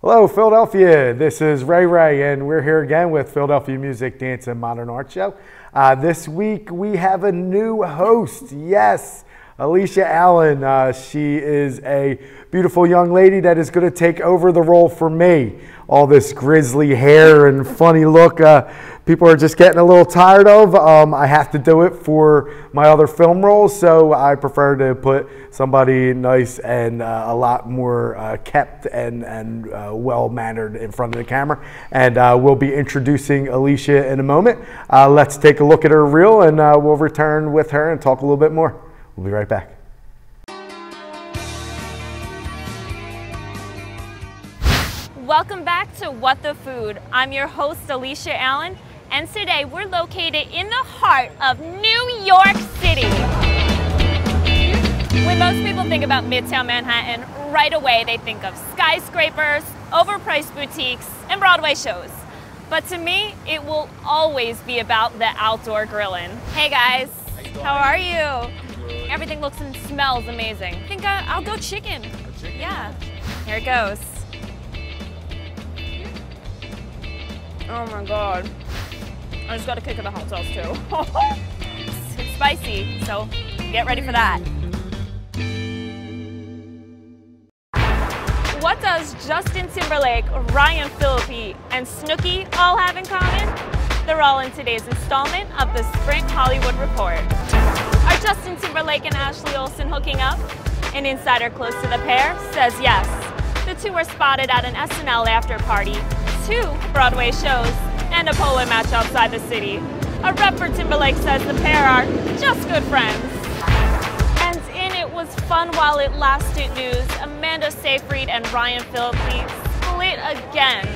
Hello, Philadelphia. This is RayRay, and we're here again with Philadelphia Music, Dance, and Modern Art Show. This week we have a new host. Yes, Alisha Allen. She is a beautiful young lady that is going to take over the role for me. All this grizzly hair and funny look, people are just getting a little tired of. I have to do it for my other film roles, so I prefer to put somebody nice and a lot more kept and well-mannered in front of the camera. And we'll be introducing Alisha in a moment. Let's take a look at her reel, and we'll return with her and talk a little bit more. We'll be right back. Welcome back to What the Food. I'm your host, Alisha Allen, and today we're located in the heart of New York City. When most people think about Midtown Manhattan, right away they think of skyscrapers, overpriced boutiques, and Broadway shows. But to me, it will always be about the outdoor grilling. Hey guys, how are you? Everything looks and smells amazing. I think I'll go chicken. Yeah, here it goes. Oh my God. I just got a kick of the hot sauce too. It's spicy, so get ready for that. What does Justin Timberlake, Ryan Phillippe, and Snooki all have in common? They're all in today's installment of the Sprint Hollywood Report. Are Justin Timberlake and Ashley Olsen hooking up? An insider close to the pair says yes. The two were spotted at an SNL after party, 2 Broadway shows, and a polo match outside the city. A rep for Timberlake says the pair are just good friends. And in It Was Fun While It Lasted news, Amanda Seyfried and Ryan Phillippe split again.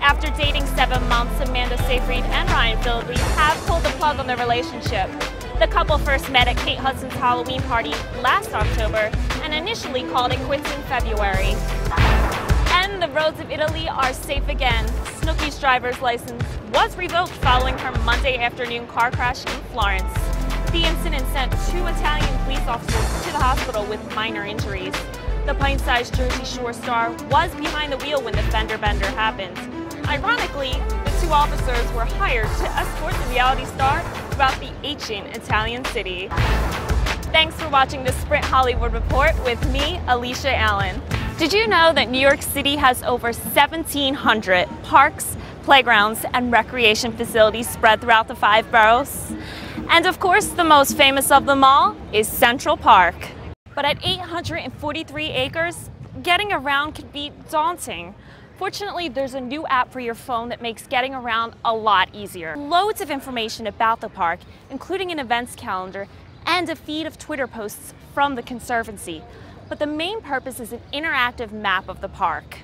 After dating 7 months, Amanda Seyfried and Ryan Phillippe have pulled the plug on their relationship. The couple first met at Kate Hudson's Halloween party last October and initially called it quits in February. And the roads of Italy are safe again. Snooki's driver's license was revoked following her Monday afternoon car crash in Florence. The incident sent 2 Italian police officers to the hospital with minor injuries. The pint-sized Jersey Shore star was behind the wheel when the fender bender happened. Ironically, the 2 officers were hired to escort the reality star throughout the ancient Italian city. Thanks for watching the Sprint Hollywood Report with me, Alisha Allen. Did you know that New York City has over 1,700 parks, playgrounds, and recreation facilities spread throughout the 5 boroughs? And of course, the most famous of them all is Central Park. But at 843 acres, getting around can be daunting. Fortunately, there's a new app for your phone that makes getting around a lot easier. Loads of information about the park, including an events calendar and a feed of Twitter posts from the Conservancy. But the main purpose is an interactive map of the park.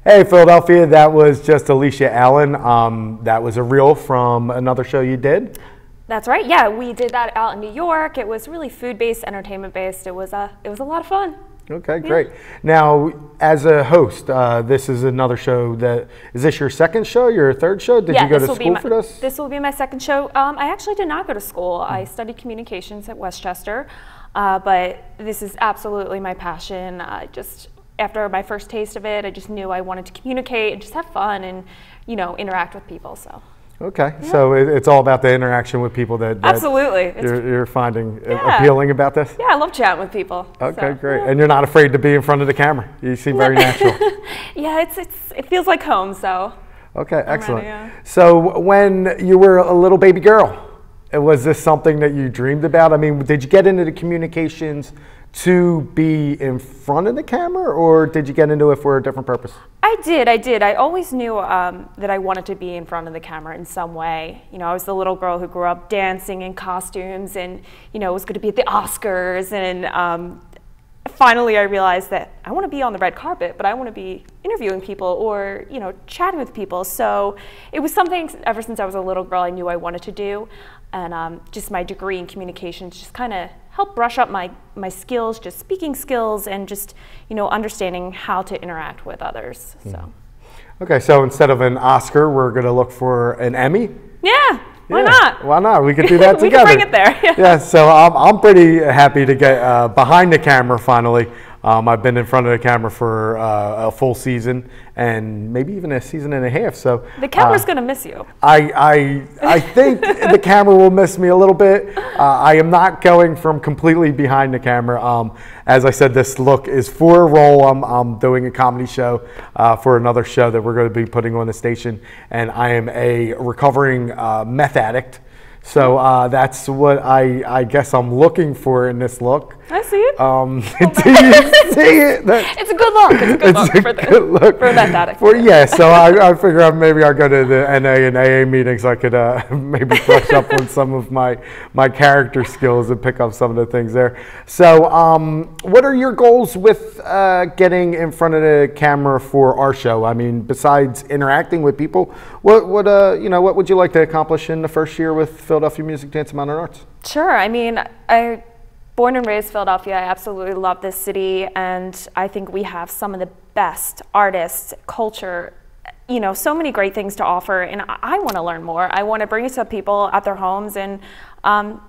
Hey Philadelphia, that was just Alisha Allen. That was a reel from another show you did. That's right. Yeah, we did that out in New York. It was really food-based, entertainment-based. It was a lot of fun. Okay, great. Now, as a host, this is another show is this your second show, your third show? Did you go to school for this? This will be my second show. I actually did not go to school. I studied communications at Westchester, but this is absolutely my passion. Just after my first taste of it, I just knew I wanted to communicate and just have fun and, interact with people, so. Okay, yeah. So it's all about the interaction with people that absolutely you're finding appealing about this? Yeah, I love chatting with people. Okay, so, great. Yeah. And you're not afraid to be in front of the camera. You seem very natural. Yeah, it feels like home, so. Okay, excellent. Ready, yeah. So when you were a little baby girl, was this something that you dreamed about? I mean, did you get into the communications to be in front of the camera, or did you get into it for a different purpose? I did. I always knew that I wanted to be in front of the camera in some way. I was the little girl who grew up dancing in costumes and, was going to be at the Oscars. And finally I realized that I want to be on the red carpet, but I want to be interviewing people or, chatting with people. So it was something ever since I was a little girl I knew I wanted to do. And just my degree in communications just kind of helped brush up my skills, just speaking skills and just, understanding how to interact with others, so. Okay, so instead of an Oscar, we're going to look for an Emmy? Yeah. Why not? Why not? We could do that together. We can bring it there. Yeah, so I'm pretty happy to get behind the camera finally. I've been in front of the camera for a full season and maybe even a season and a half. So the camera's going to miss you. I think the camera will miss me a little bit. I am not going from completely behind the camera. As I said, this look is for a role. I'm doing a comedy show for another show that we're going to be putting on the station, and I am a recovering meth addict. So that's what I guess I'm looking for in this look. I see it. Do you see it? It's a good look. It's a good look for a meth addict. So I figure maybe I'll go to the NA and AA meetings. I could maybe brush up on some of my character skills and pick up some of the things there. So what are your goals with getting in front of the camera for our show? I mean, besides interacting with people, what would you like to accomplish in the first year with Philadelphia Music, Dance, and Modern Arts? Sure. I mean, born and raised Philadelphia, I absolutely love this city, and I think we have some of the best artists, culture, so many great things to offer, and I want to learn more. I want to bring it to people at their homes and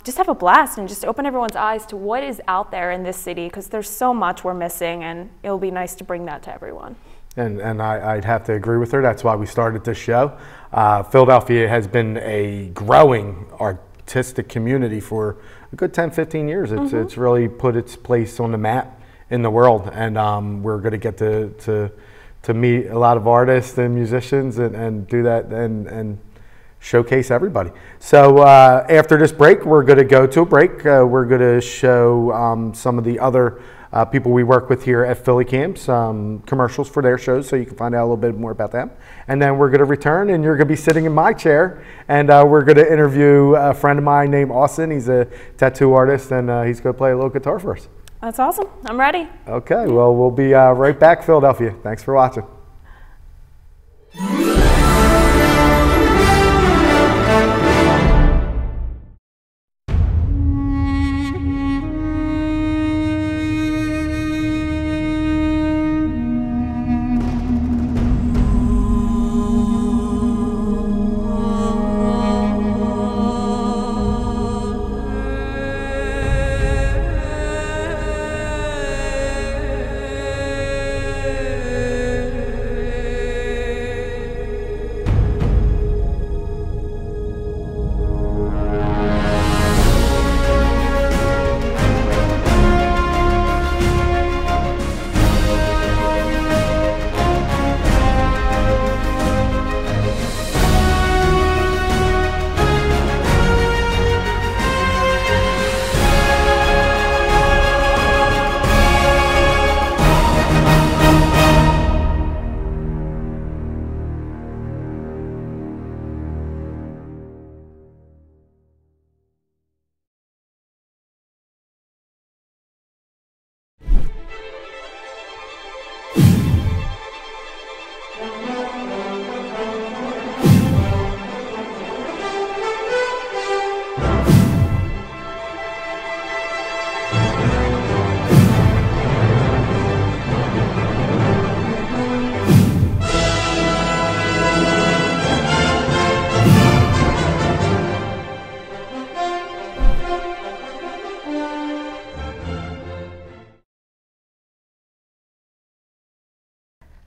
just have a blast and just open everyone's eyes to what is out there in this city, because there's so much we're missing, and it'll be nice to bring that to everyone. And I'd have to agree with her. That's why we started this show. Philadelphia has been a growing artistic community for a good 10, 15 years. It's really put its place on the map in the world, and we're going to get to meet a lot of artists and musicians and do that and showcase everybody. So after this break, we're going to go to a break. We're going to show some of the other people we work with here at Philly Camps, commercials for their shows, so you can find out a little bit more about them. And then we're going to return, and you're going to be sitting in my chair, and we're going to interview a friend of mine named Austin. He's a tattoo artist, and he's going to play a little guitar for us. That's awesome. I'm ready. Okay, well, we'll be right back, Philadelphia. Thanks for watching.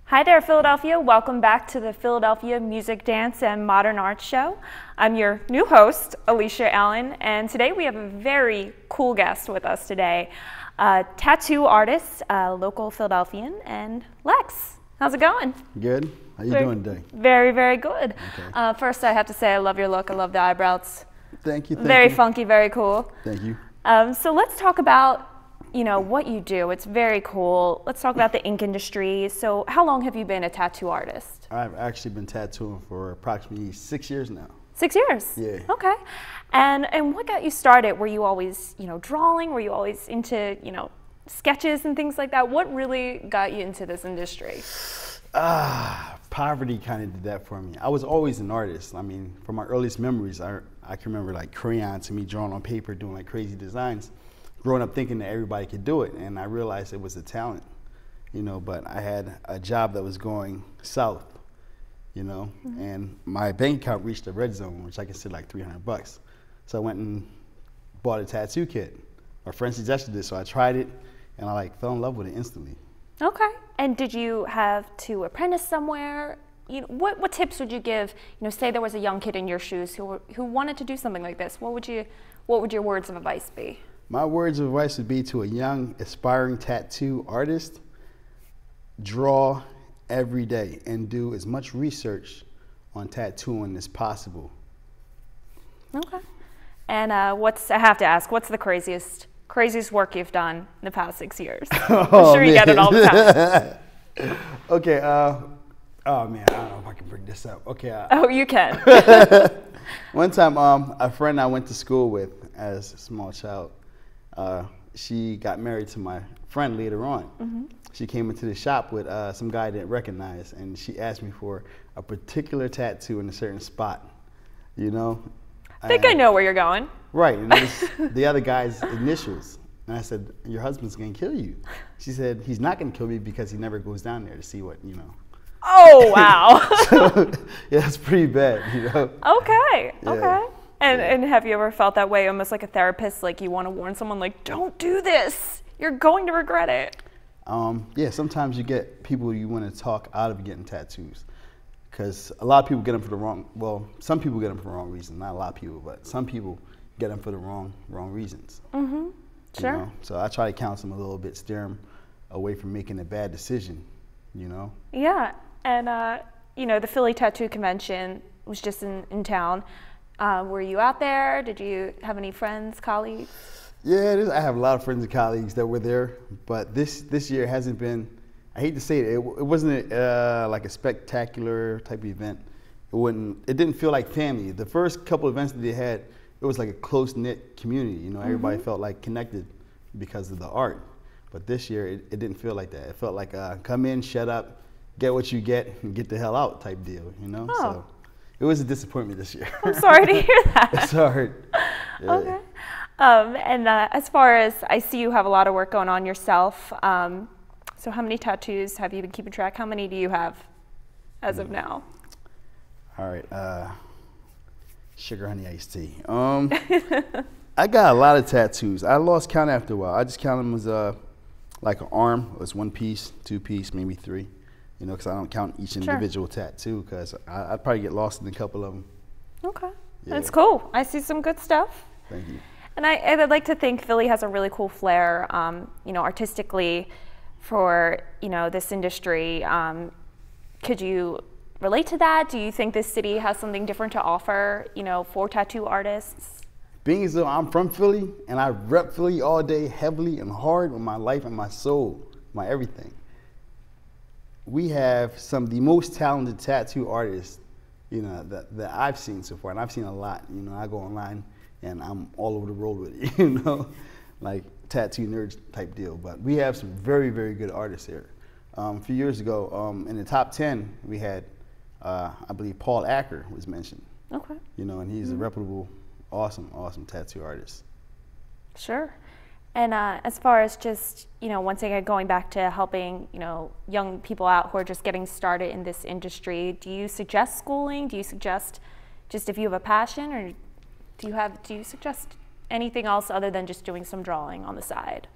Hi there, Philadelphia. Welcome back to the Philadelphia Music, Dance, and Modern Arts Show. I'm your new host, Alisha Allen, and today we have a very cool guest with us today, tattoo artist, local Philadelphian, and Lex. How's it going? Good. How you doing today? Very, very good. Okay. First, I have to say I love your look. I love the eyebrows. Thank you. Very funky, very cool. Thank you. So let's talk about what you do. It's very cool. Let's talk about the ink industry. So how long have you been a tattoo artist? I've actually been tattooing for approximately 6 years now. 6 years? Yeah. Okay. And what got you started? Were you always, drawing? Were you always into, sketches and things like that? What really got you into this industry? Poverty kind of did that for me. I was always an artist. I mean, from my earliest memories, I can remember like crayons and me drawing on paper, doing like crazy designs. Growing up thinking that everybody could do it, and I realized it was a talent, but I had a job that was going south, you know, and my bank account reached the red zone, which I consider like $300. So I went and bought a tattoo kit. My friend suggested it, so I tried it, and I like fell in love with it instantly. Okay. And did you have to apprentice somewhere? You know, what tips would you give? You know, say there was a young kid in your shoes who wanted to do something like this. What would your words of advice be? My words of advice would be to a young, aspiring tattoo artist: draw every day and do as much research on tattooing as possible. Okay. And I have to ask, what's the craziest work you've done in the past 6 years? I'm sure you get it all the time. Okay. Oh man, I don't know if I can bring this up. Okay. Oh, you can. One time, a friend I went to school with as a small child, she got married to my friend later on. She came into the shop with some guy I didn't recognize, and she asked me for a particular tattoo in a certain spot, you know? I think I know where you're going. Right, and it was the other guy's initials. And I said, your husband's gonna kill you. She said, he's not gonna kill me because he never goes down there to see what, you know. Oh, wow. So, yeah, it's pretty bad, you know. Okay, Yeah. okay. And have you ever felt that way, almost like a therapist, like you want to warn someone, like, don't do this, you're going to regret it? Yeah, sometimes you get people you want to talk out of getting tattoos, because a lot of people get them for the wrong, well, some people get them for the wrong reasons, not a lot of people, but some people get them for the wrong reasons. Sure. You know? So I try to counsel them a little bit, steer them away from making a bad decision, you know? Yeah, and you know, the Philly Tattoo Convention was just in town. Were you out there? Did you have any friends, colleagues? Yeah, I have a lot of friends and colleagues that were there, but this year hasn't been, I hate to say it, it wasn't like a spectacular type of event. It didn't feel like family. The first couple of events that they had, it was like a close-knit community, you know, everybody felt like connected because of the art. But this year, it didn't feel like that. It felt like come in, shut up, get what you get, and get the hell out type deal, you know? Oh. So it was a disappointment this year. I'm sorry to hear that. It's hard. Yeah. Okay. And as far as, I see you have a lot of work going on yourself. So how many tattoos have you been keeping track? How many do you have as of now? All right. Sugar honey iced tea. I got a lot of tattoos. I lost count after a while. I just count them as like an arm. It was 1 piece, 2 piece, maybe 3. You know, because I don't count each individual tattoo, because I'd probably get lost in a couple of them. Okay. Yeah. That's cool. I see some good stuff. Thank you. And I'd like to think Philly has a really cool flair, you know, artistically for, you know, this industry. Could you relate to that? Do you think this city has something different to offer, you know, for tattoo artists? Being as though I'm from Philly and I rep Philly all day heavily and hard with my life and my soul, my everything. We have some of the most talented tattoo artists, you know, that I've seen so far, and I've seen a lot. You know, I go online and I'm all over the world with it, you know, like tattoo nerds type deal. But we have some very, very good artists here. A few years ago, in the top 10, we had, I believe Paul Acker was mentioned. Okay. You know, and he's a reputable, awesome tattoo artist. Sure. And as far as just, you know, once again, going back to helping, you know, young people out who are just getting started in this industry, do you suggest schooling? Do you suggest just if you have a passion, or do you suggest anything else other than just doing some drawing on the side?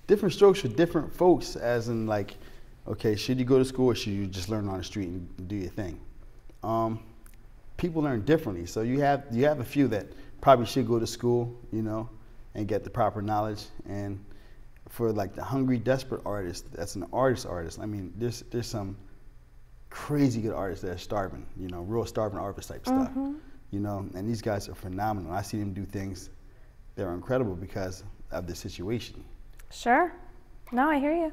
Different strokes for different folks, as in like, okay, should you go to school or should you just learn on the street and do your thing? People learn differently. So you have a few that probably should go to school, you know, and get the proper knowledge. And for like the hungry, desperate artist, that's an artist. I mean, there's some crazy good artists that are starving, you know, real starving artist type stuff, you know, and these guys are phenomenal. I see them do things that are incredible because of the situation. Sure. No, I hear you.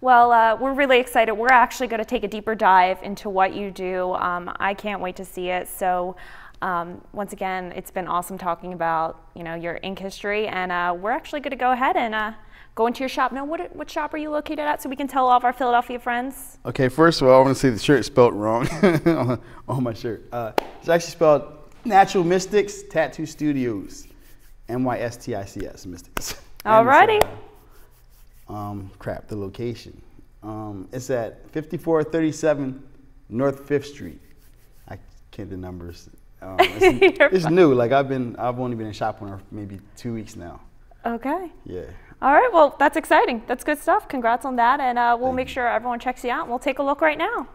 Well, we're really excited. We're actually going to take a deeper dive into what you do. I can't wait to see it. So once again, it's been awesome talking about, you know, your ink history, and we're actually going to go ahead and go into your shop. Now, what shop are you located at, so we can tell all of our Philadelphia friends? Okay, first of all, I want to say the shirt is spelled wrong on my shirt. It's actually spelled Natural Mystics Tattoo Studios, MYSTICS, Mystics. Alrighty. The location. It's at 5437 North 5th Street. I can't the numbers. It's new. Like I've only been in shop for maybe 2 weeks now. Okay. Yeah. All right. Well, that's exciting. That's good stuff. Congrats on that. And we'll make sure everyone checks you out. And we'll take a look right now.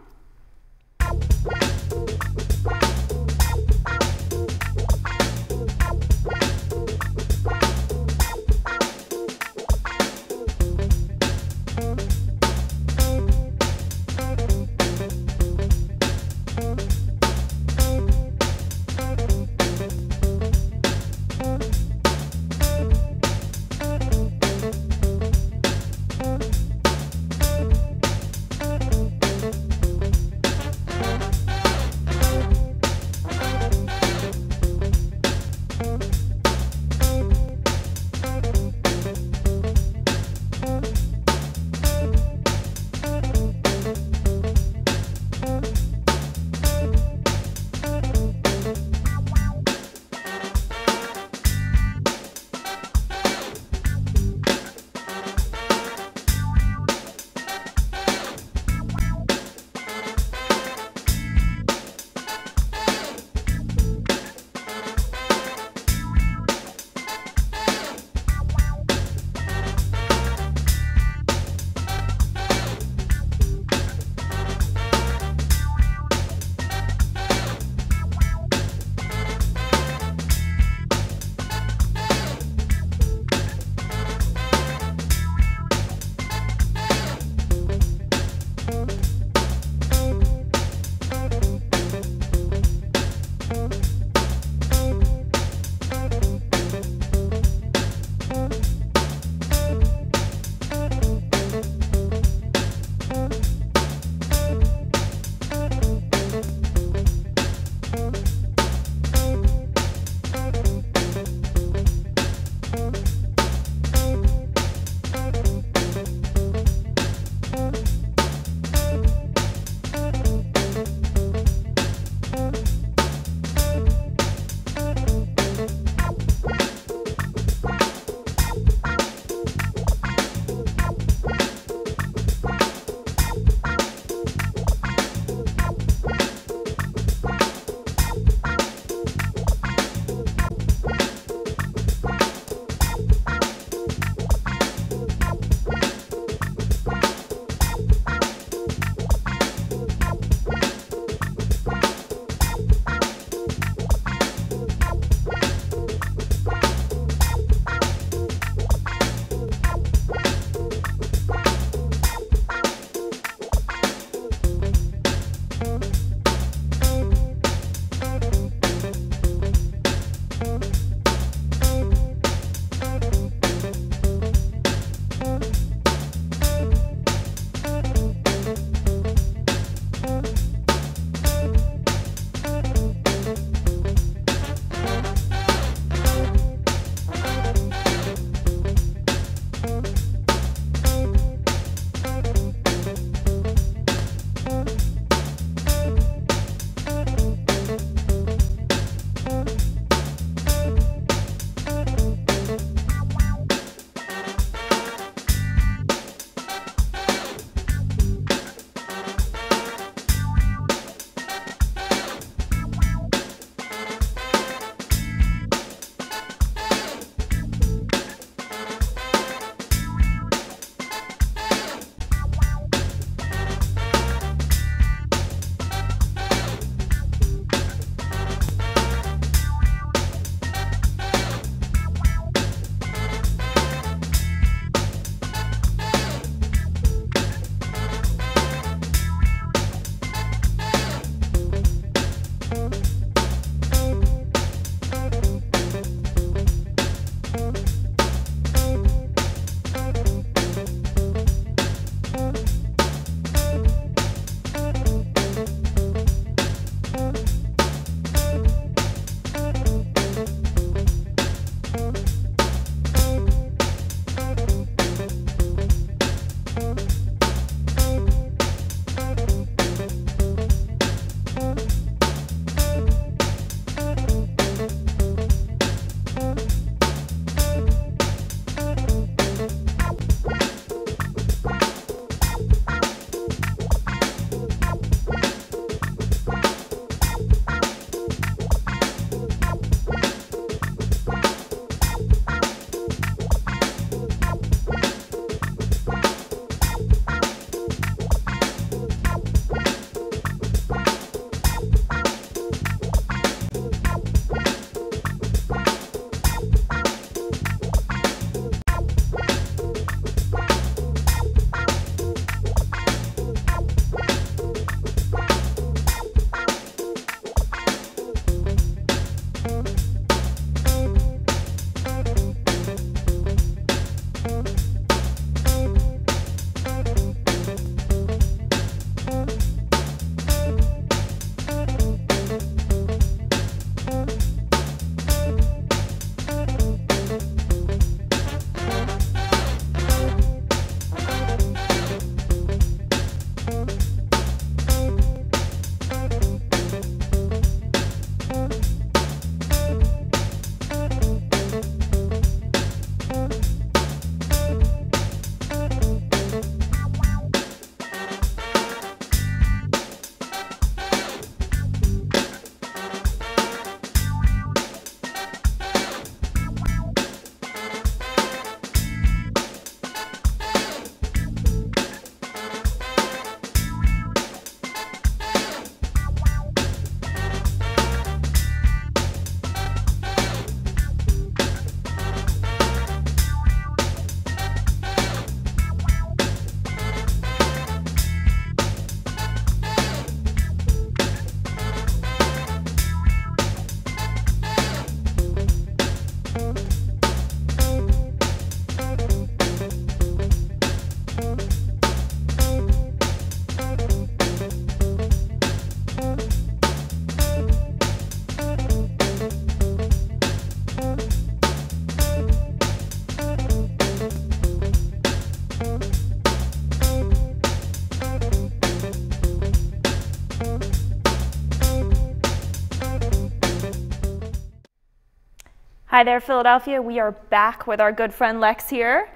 Hi there, Philadelphia. We are back with our good friend Lex here.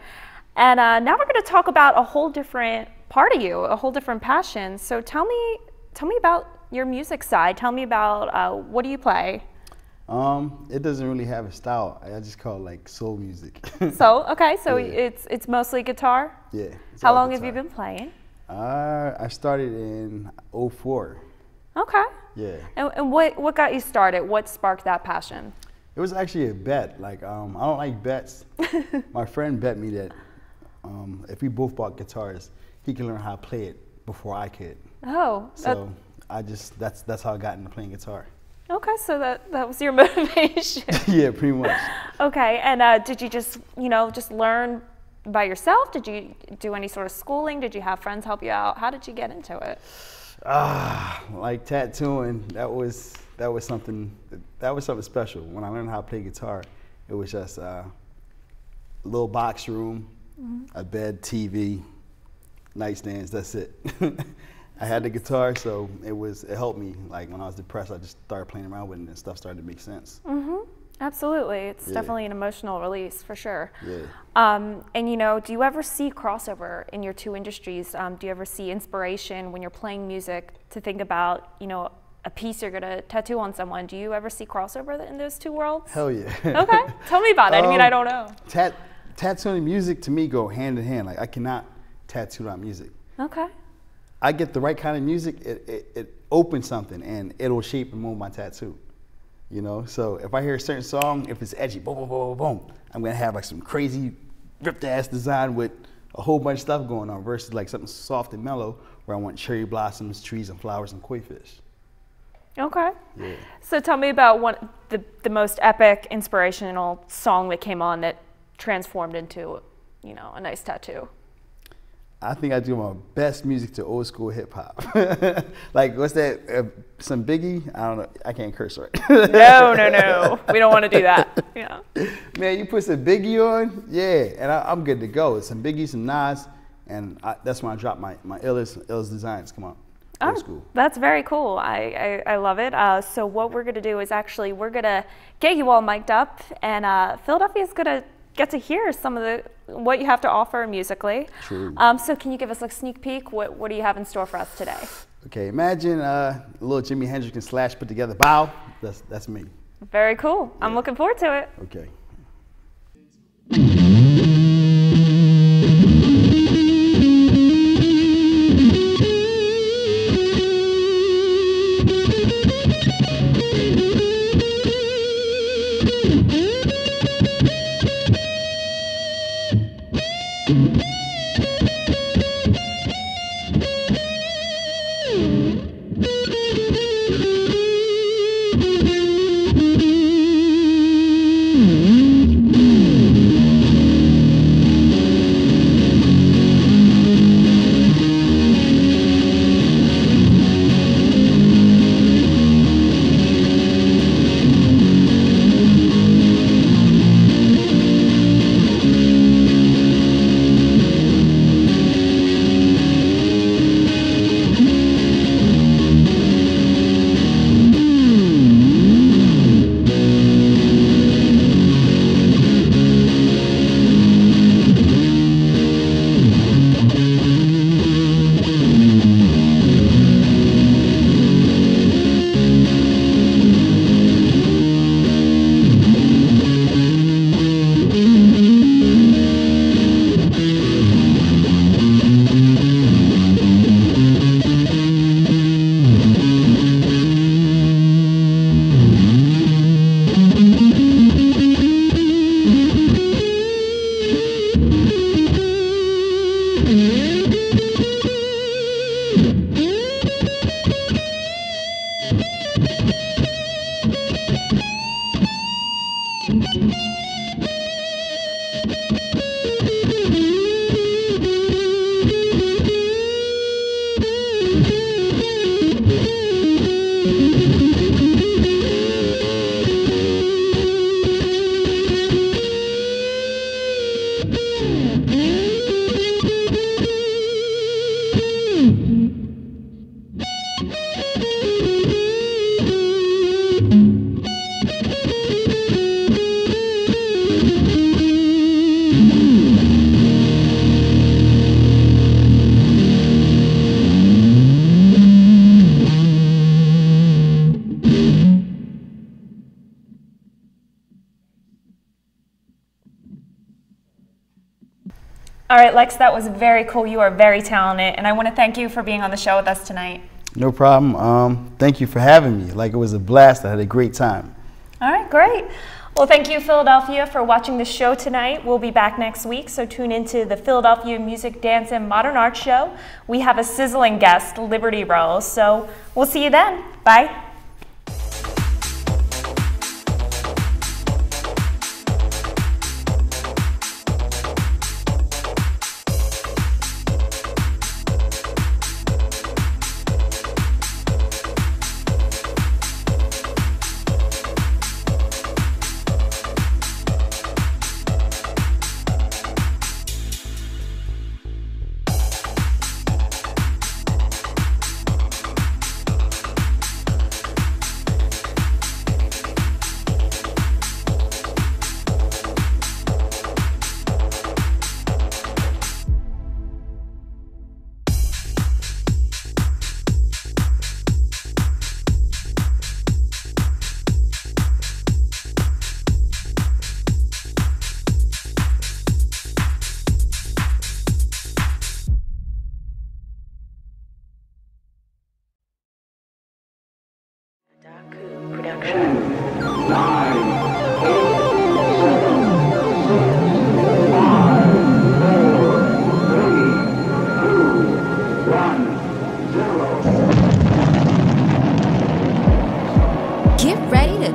And now we're going to talk about a whole different part of you, a whole different passion. So tell me about your music side. Tell me about what do you play? It doesn't really have a style. I just call it like soul music. So, okay, so Yeah. it's mostly guitar? Yeah. it's How all long have you guitar. been playing? I started in '04. Okay. Yeah. And what got you started? What sparked that passion? It was actually a bet. Like, I don't like bets. My friend bet me that if we both bought guitars, he could learn how to play it before I could. Oh, So that's how I got into playing guitar. okay, so that was your motivation. Yeah, pretty much. Okay, and did you just learn by yourself? Did you do any sort of schooling? Did you have friends help you out? How did you get into it? Like tattooing, that was something special. When I learned how to play guitar, it was just a little box room, a bed, TV, nightstands. That's it. I had the guitar, so it helped me. Like when I was depressed, I just started playing around with it, and stuff started to make sense. Absolutely, it's Yeah. definitely an emotional release for sure. Yeah. And do you ever see crossover in your two industries? Do you ever see inspiration when you're playing music to think about a piece you're gonna tattoo on someone? Do you ever see crossover in those two worlds? Hell yeah. Okay, tell me about it. I mean, I don't know. Tattooing and music to me go hand in hand. Like I cannot tattoo on music. Okay. I get the right kind of music, it opens something and it'll shape and mold my tattoo. So if I hear a certain song, if it's edgy, boom, boom, boom, boom, boom, I'm gonna have like some crazy ripped ass design with a whole bunch of stuff going on versus like something soft and mellow where I want cherry blossoms, trees and flowers and koi fish. Okay. Yeah. So tell me about the most epic, inspirational song that came on that transformed into, a nice tattoo. I think I do my best music to old school hip hop. Like, what's that? Some Biggie? I don't know. I can't curse, right? No. We don't want to do that. Yeah. Man, you put some Biggie on, yeah, and I'm good to go. Some Biggie, some Nas, and that's when I drop my illest designs. Come on, old school. That's very cool. I love it. So what we're going to do is actually we're going to get you all mic'd up, and Philadelphia's going to get to hear some of what you have to offer musically. True. So can you give us a sneak peek? What do you have in store for us today? Okay, imagine a little Jimi Hendrix and Slash put together. Bow. That's me. Very cool. I'm looking forward to it. Okay. Mm-hmm. All right, Lex, that was very cool. You are very talented, and I want to thank you for being on the show with us tonight. No problem. Thank you for having me. Like, it was a blast. I had a great time. All right, great. Well, thank you, Philadelphia, for watching the show tonight. We'll be back next week, so tune into the Philadelphia Music, Dance, and Modern Art Show. We have a sizzling guest, Liberty Rose, so we'll see you then. Bye.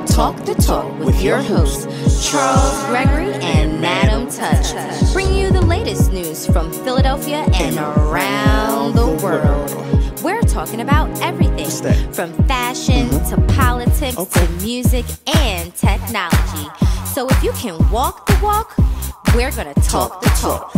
Talk the Talk with your hosts, Charles Gregory and Madam Touch, bringing you the latest news from Philadelphia and around the world. We're talking about everything from fashion to politics to music and technology. So if you can walk the walk, we're gonna talk the talk.